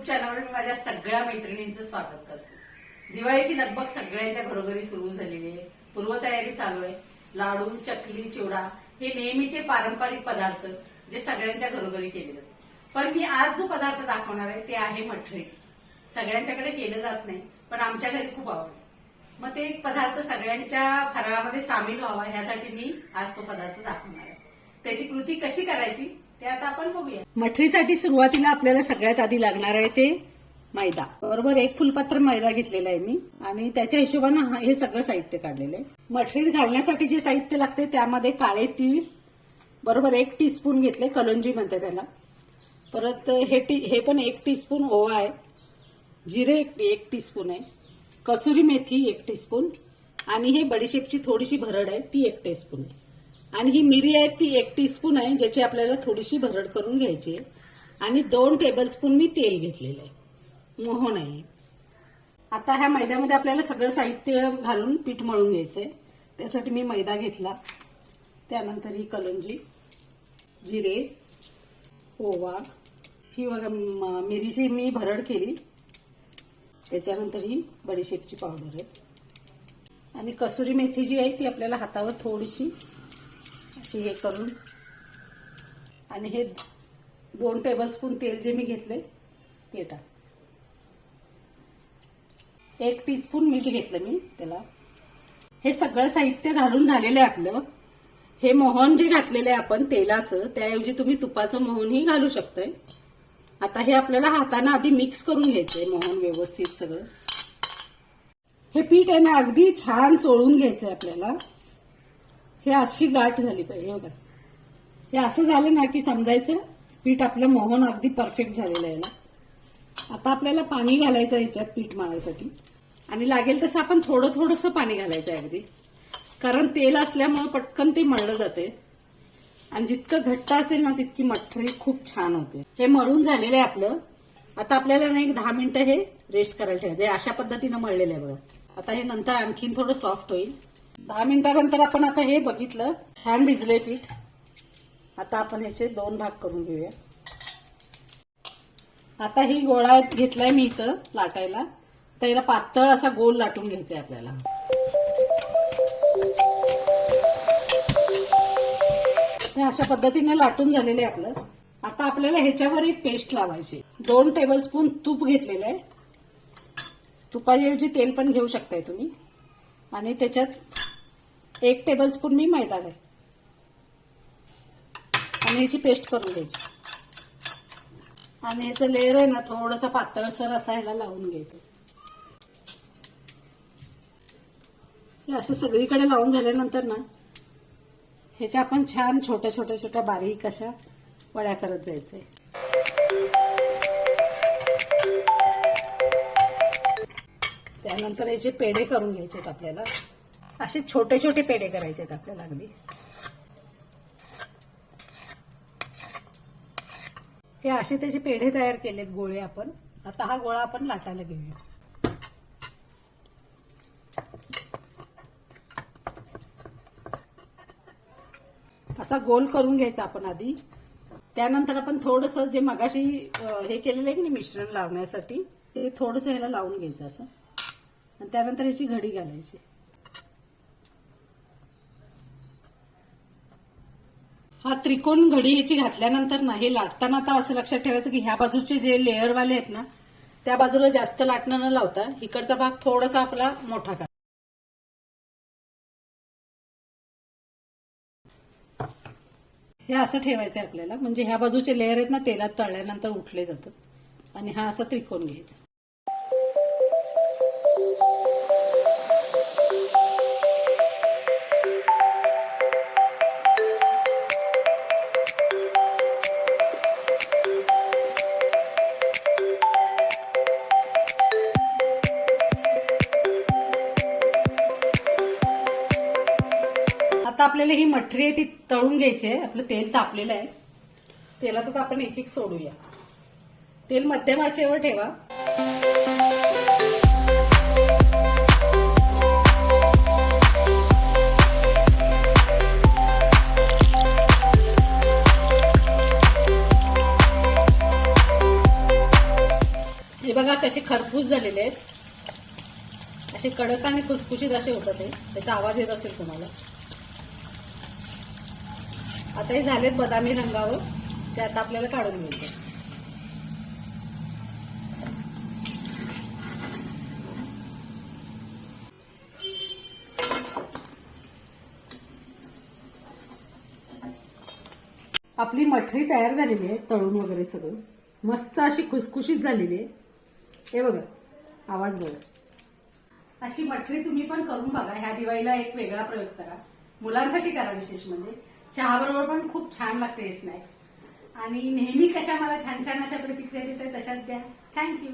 चॅनलवर मी माझ्या सगळ्या मैत्रिणींचं स्वागत करते। दिवाळीची लगबग सगळ्यांच्या घरोघरी सुरू झालेली आहे, पूर्वतयारी चालू आहे। लाडू, चकली, चिवडा हे नेहमीचे पारंपरिक पदार्थ जे सगळ्यांच्या घरोघरी केले जातात। पण मी आज जो पदार्थ दाखवणार आहे ते आहे मठरी। सगळ्यांच्याकडे केलं जात नाही, पण आमच्या घरी खूप आवडतं। मग ते एक पदार्थ सगळ्यांच्या फराळामध्ये सामील व्हावा यासाठी मी आज तो पदार्थ दाखवणार आहे। त्याची कृती कशी करायची ते आता आपण बघूया। मठरीसाठी सुरुवातीला आपल्याला सगळ्यात आधी लागणार आहे ते मैदा। बरोबर 1 फुलपात्र मैदा घेतलेला आहे मी आणि त्याच्या हिशोबानं हे सगळं साहित्य काढलेलं आहे। मठरीत घालण्यासाठी जे साहित्य लागते त्यामध्ये काळे तीळ बरोबर 1 टीस्पून घेतले, कलोंजी म्हणते त्याला। परत हे पण 1 टीस्पून ओवा आहे, जिरे 1 टीस्पून आहे, कसुरी मेथी 1 टीस्पून आणि हे बडीशेपची थोडीशी भरड आहे ती 1 टीस्पून आहे आणि ही मिरी आहे ती 1 टीस्पून आहे, ज्याची आपल्याला थोडीशी भरड करून घ्यायची आहे आणि 2 टेबलस्पून मी तेल घेतलेलं आहे, मोहन आहे। आता ह्या मैद्यामध्ये आपल्याला सगळं साहित्य घालून पीठ मळून घ्यायचंय। त्यासाठी मी मैदा घेतला, त्यानंतर ही कलोंजी, जिरे, ओवा, ही बघा मिरीची मी भरड केली, त्याच्यानंतर ही बडीशेपची पावडर आहे आणि कसुरी मेथी जी आहे ती आपल्याला हातावर थोडीशी अशी हे करून आणि हे 2 टेबलस्पून तेल जे मी घेतले ते टाक, 1 टीस्पून मीठ घेतलं मी त्याला। हे सगळं साहित्य घालून झालेलं आहे आपलं। हे मोहन जे घातलेलं आहे आपण तेलाचं, त्याऐवजी तुम्ही तुपाचं मोहनही घालू शकताय। आता हे आपल्याला हाताने आधी मिक्स करून घ्यायचंय मोहन व्यवस्थित सगळं। हे पीठ आहे ना अगदी छान चोळून घ्यायचंय आपल्याला। हे अशी गाठ झाली पाहिजे बघा। हे असं झालं ना की समजायचं पीठ आपलं मोहन अगदी परफेक्ट झालेलं आहे ना। आता आपल्याला पाणी घालायचं ह्याच्यात पीठ मळायसाठी आणि लागेल तसं आपण थोडं थोडंसं पाणी घालायचं अगदी, कारण तेल असल्यामुळे पटकन ते मळलं जाते आणि जितकं घट्ट असेल ना तितकी मठरी खूप छान होते। हे मळून झालेलं आहे आपलं। आता आपल्याला ना एक 10 मिनिटं हे रेस्ट करायला ठेवायचं। अशा पद्धतीनं मळलेलं आहे बघा। आता हे नंतर आणखीन थोडं सॉफ्ट होईल। 10 मिनिटानंतर आपण आता हे बघितलं छान भिजलंय पीठ। आता आपण ह्याचे 2 भाग करून घेऊया। आता ही गोळा घेतलाय मी इथं लाटायला, तर याला पातळ असा गोल लाटून घ्यायचा आपल्याला। हे अशा पद्धतीने लाटून झालेले आपलं। आता आपल्याला ह्याच्यावर एक पेस्ट लावायची। 2 टेबलस्पून तूप घेतलेलं आहे, तुपाऐवजी तेल पण घेऊ शकताय तुम्ही आणि त्याच्यात 1 टेबलस्पून मी मैदा घाल आणि ह्याची पेस्ट करून घ्यायची आणि ह्याचं लेअर आहे ना थोडंसं पातळसर असा ह्याला लावून घ्यायचं। हे असं सगळीकडे लावून झाल्यानंतर ना ह्याच्या आपण छान छोट्या छोट्या छोट्या बारीक अशा वड्या करत जायचंय। त्यानंतर याचे पेढे करून घ्यायचेत आपल्याला। असे छोटे छोटे पेढे करायचे आहेत आपल्याला अगदी। हे असे त्याचे पेढे तयार केलेत गोळे आपण। आता हा गोळा आपण लाटायला घेऊया। असा गोल करून घ्यायचा आपण आधी। त्यानंतर आपण थोडंसं जे मगाशी हे केलेलं आहे की नाही मिश्रण लावण्यासाठी, ते थोडंसं ह्याला लावून घ्यायचं असं आणि त्यानंतर याची घडी घालायची। हा त्रिकोण घडी याची घातल्यानंतर ना हे लाटताना आता असं लक्षात ठेवायचं की ह्या बाजूचे जे लेअरवाले आहेत ना त्या बाजूला जास्त लाटणं न लावता इकडचा भाग थोडासा आपला मोठा करा। हे असं ठेवायचं आहे आपल्याला, म्हणजे ह्या बाजूचे लेअर आहेत ना तेलात तळल्यानंतर उठले जातात आणि हा असा त्रिकोण घ्यायचा। आता आपल्याला ही मठरी आहे ती तळून घ्यायची आहे। आपलं तेल तापलेलं आहे, तेलातच आपण एक एक सोडूया। तेल मध्यम आचेवर ठेवा। कसे खरपूस झालेले आहेत, असे कडक आणि खुसखुशीत असे होतात ते, त्याचा आवाज येत असेल तुम्हाला. आता हे झालेत बदामी रंगावर, ते आता आपल्याला काढून घ्यायचे. आपली मठरी तयार झालेली आहे, तळून वगैरे सगळं मस्त अशी खुसखुशीत झालेली आहे. हे बघा, आवाज बघा. अशी मठरी तुम्ही पण करून बघा. ह्या दिवाळीला एक वेगळा प्रयोग करा, मुलांसाठी करा. विशेष म्हणजे चहा बरोबर पण खूप छान लागते हे स्नॅक्स. आणि नेहमी कशा मला छान छान अशा प्रतिक्रिया देतात तशाच द्या. थँक्यू.